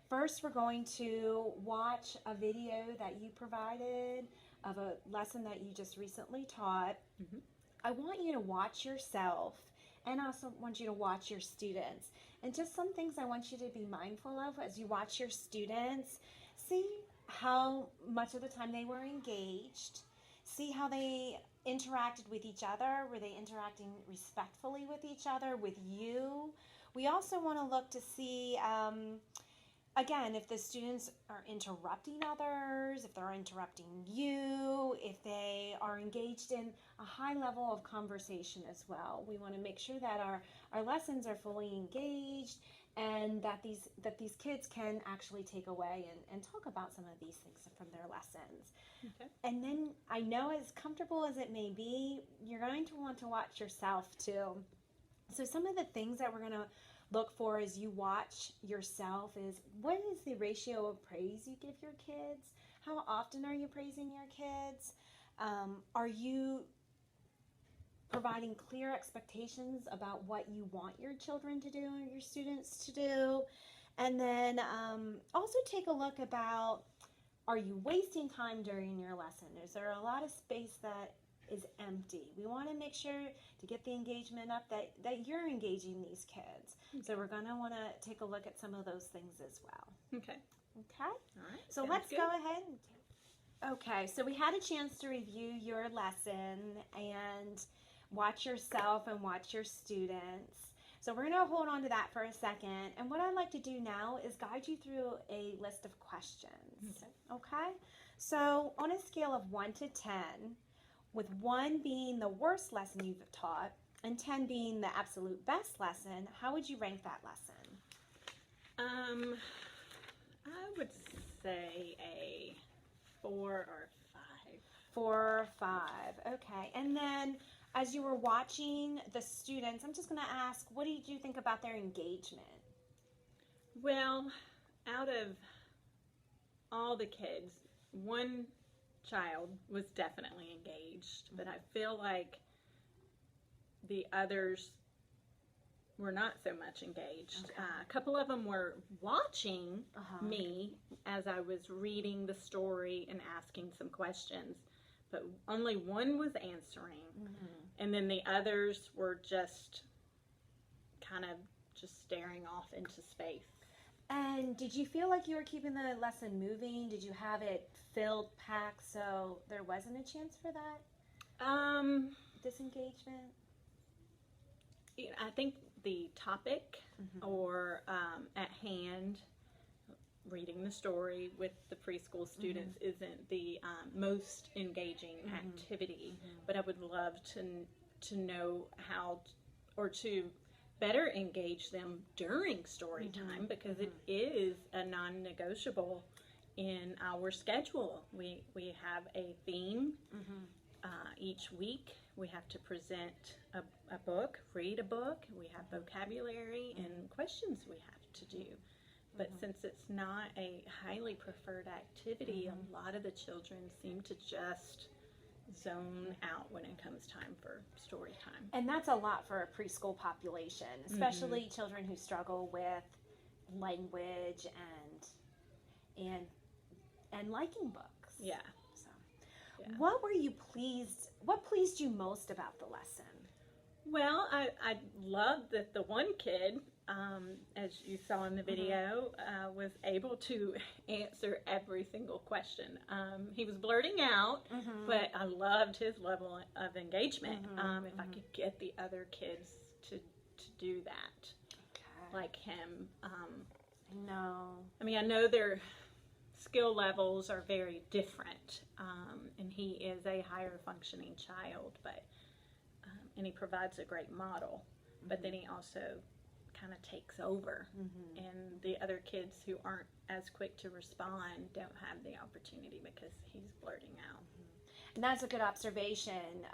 First, we're going to watch a video that you provided of a lesson that you just recently taught. Mhm. I want you to watch yourself and also want you to watch your students. And just some things I want you to be mindful of as you watch your students. See how much of the time they were engaged. See how they interacted with each other. Were they interacting respectfully with each other, with you? We also want to look to see, again, if the students are interrupting others, if they're interrupting you, if they are engaged in a high level of conversation as well. We want to make sure that our lessons are fully engaged and that these kids can actually take away and talk about some of these things from their lessons. Okay. And then I know, as comfortable as it may be, you're going to want to watch yourself too. So some of the things that we're going to look for as you watch yourself is, what is the ratio of praise you give your kids? How often are you praising your kids? Are you providing clear expectations about what you want your children to do or your students to do? And then also take a look about, are you wasting time during your lesson? Is there a lot of space that is empty? We want to make sure to get the engagement up that you're engaging these kids. So we're going to want to take a look at some of those things as well. Okay. Okay? All right. So Sounds let's good. go ahead and okay, so we had a chance to review your lesson and watch yourself and watch your students. So we're going to hold on to that for a second. And what I'd like to do now is guide you through a list of questions. Okay? So on a scale of 1 to 10, with 1 being the worst lesson you've taught and 10 being the absolute best lesson, how would you rank that lesson? I would say a 4 or 5. 4 or 5. Okay. And then as you were watching the students, I'm just going to ask, what did you think about their engagement? Well, out of all the kids, one child was definitely engaged, but I feel like the others were not so much engaged. Okay. A couple of them were watching Uh-huh. me as I was reading the story and asking some questions, but only one was answering. And then the others were just kind of just staring off into space. And did you feel like you were keeping the lesson moving? Did you have it filled, packed, so there wasn't a chance for that disengagement? I think the topic or at hand, reading the story with the preschool students isn't the most engaging activity, but I would love to know how or to better engage them during story time, because it is a non-negotiable in our schedule. We have a theme each week. We have to present a book, read a book. We have vocabulary and questions we have to do. But since it's not a highly preferred activity, a lot of the children seem to just zone out when it comes time for story time. And that's a lot for a preschool population, especially children who struggle with language and liking books. Yeah. So, Yeah. what pleased you most about the lesson? Well, I loved that the one kid, as you saw in the video, was able to answer every single question. He was blurting out, but I loved his level of engagement. If I could get the other kids to do that, like him. No. I mean, I know their skill levels are very different, and he is a higher functioning child, but and he provides a great model, but then he also kind of takes over, and the other kids who aren't as quick to respond don't have the opportunity because he's blurting out. And that's a good observation,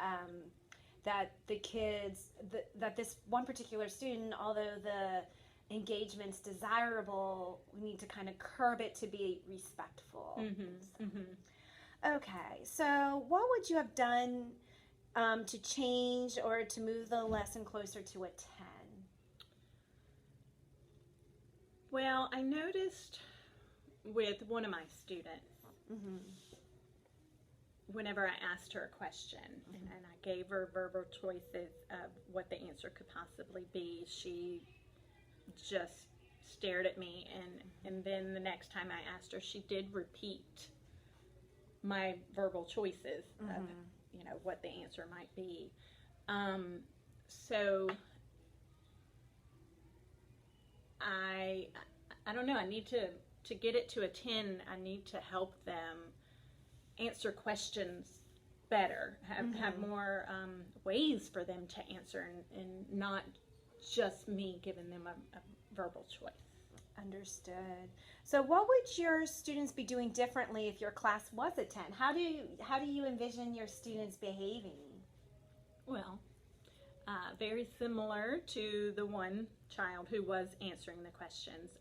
that the kids, that this one particular student, although the engagement's desirable, we need to kind of curb it to be respectful. Okay, so what would you have done to change or to move the lesson closer to a 10? Well, I noticed with one of my students, Mm-hmm. whenever I asked her a question and I gave her verbal choices of what the answer could possibly be, she just stared at me, and then the next time I asked her, she did repeat my verbal choices of, you know, what the answer might be. So I don't know, I need to get it to a 10, I need to help them answer questions better, have more ways for them to answer, and not just me giving them a verbal choice. Understood. So what would your students be doing differently if your class was a 10? How do you envision your students behaving? Well, very similar to the one child who was answering the questions.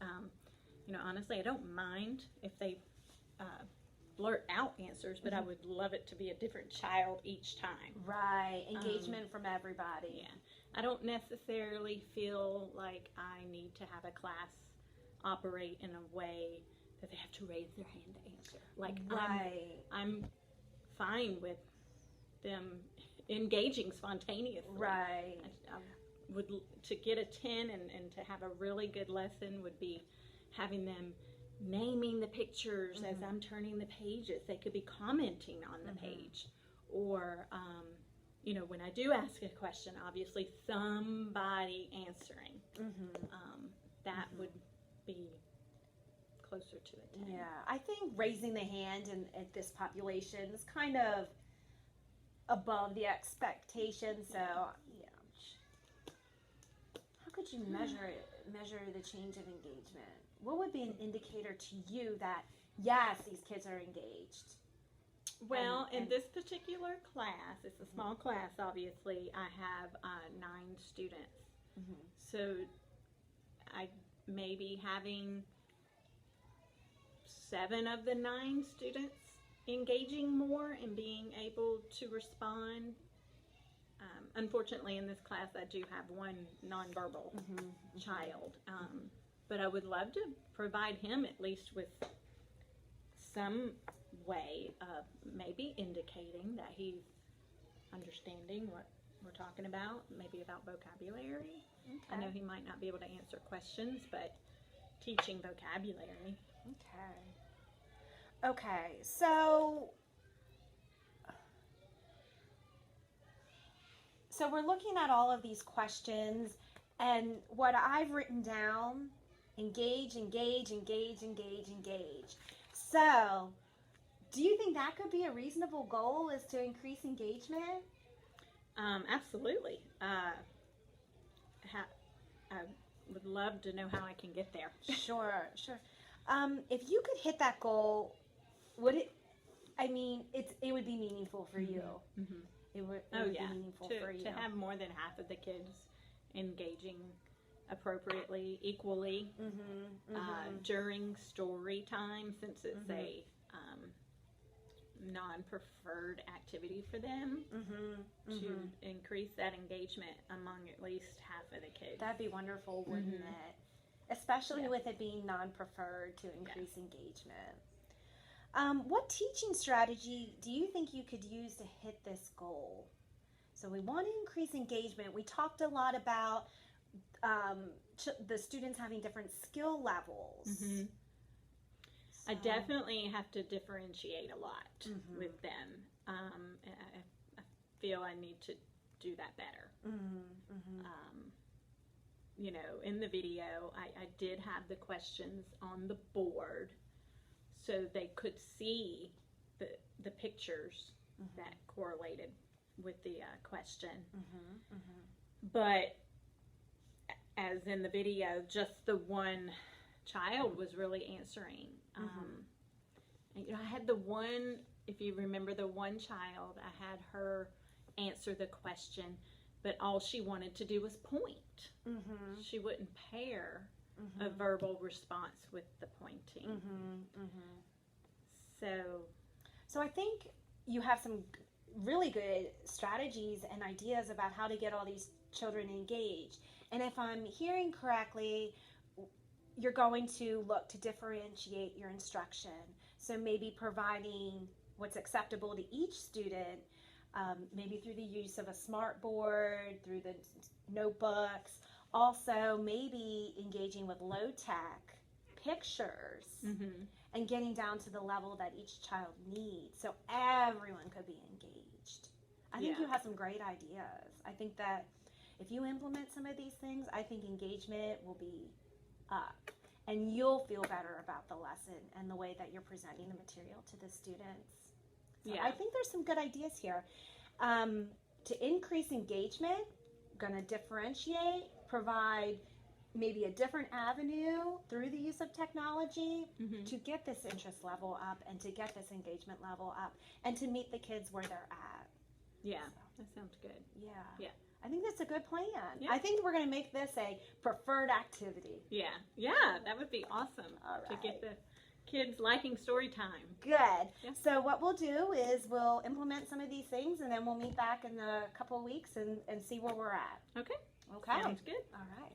You know, honestly, I don't mind if they blurt out answers, but I would love it to be a different child each time. Right. Engagement from everybody. Yeah. I don't necessarily feel like I need to have a class operate in a way that they have to raise their hand to answer. Like, Right. I'm fine with them engaging spontaneously. Right. I would, to get a 10 and to have a really good lesson would be having them naming the pictures as I'm turning the pages. They could be commenting on the page, or you know, when I do ask a question, obviously somebody answering. That would be closer to a 10. Yeah, I think raising the hand at this population is kind of above the expectation. So, yeah. How could you measure the change of engagement? What would be an indicator to you that yes, these kids are engaged? Well, in and- this particular class, it's a small class, obviously. I have 9 students. So I may be having 7 of the 9 students engaging more and being able to respond. Unfortunately, in this class, I do have one nonverbal child. But I would love to provide him at least with some way of maybe indicating that he's understanding what we're talking about, maybe about vocabulary. I know he might not be able to answer questions, but teaching vocabulary. Okay, so we're looking at all of these questions, and what I've written down: engage, engage, engage, engage, engage. So, do you think that could be a reasonable goal, is to increase engagement? Absolutely. I would love to know how I can get there. Sure. If you could hit that goal, would it? I mean, it would be meaningful for you. It would be meaningful for you. To have more than half of the kids engaging appropriately, equally, during story time, since it's a non-preferred activity for them, to increase that engagement among at least half of the kids. That'd be wonderful, wouldn't it? Especially with it being non-preferred, to increase engagement. What teaching strategy do you think you could use to hit this goal? So we want to increase engagement. We talked a lot about the students having different skill levels. I definitely have to differentiate a lot with them. I feel I need to do that better. You know, in the video, I did have the questions on the board so they could see the pictures that correlated with the question. But as in the video, just the one child was really answering. And, you know, I had the one, if you remember the one child, I had her answer the question, but all she wanted to do was point. She wouldn't pair a verbal response with the pointing. So I think you have some really good strategies and ideas about how to get all these children engaged. And if I'm hearing correctly, you're going to look to differentiate your instruction. So maybe providing what's acceptable to each student, maybe through the use of a smart board, through the notebooks. Also, maybe engaging with low-tech pictures and getting down to the level that each child needs, so everyone could be engaged. I think you have some great ideas. I think that if you implement some of these things, I think engagement will be up, and you'll feel better about the lesson and the way that you're presenting the material to the students. So I think there's some good ideas here. To increase engagement, going to differentiate, provide maybe a different avenue through the use of technology to get this interest level up and to get this engagement level up and to meet the kids where they're at. Yeah, that sounds good. Yeah. I think that's a good plan. Yeah. I think we're going to make this a preferred activity. Yeah, that would be awesome. All right. To get the kids liking story time. Good. Yeah. So what we'll do is we'll implement some of these things, and then we'll meet back in a couple of weeks and see where we're at. Okay. Okay. Sounds good. All right.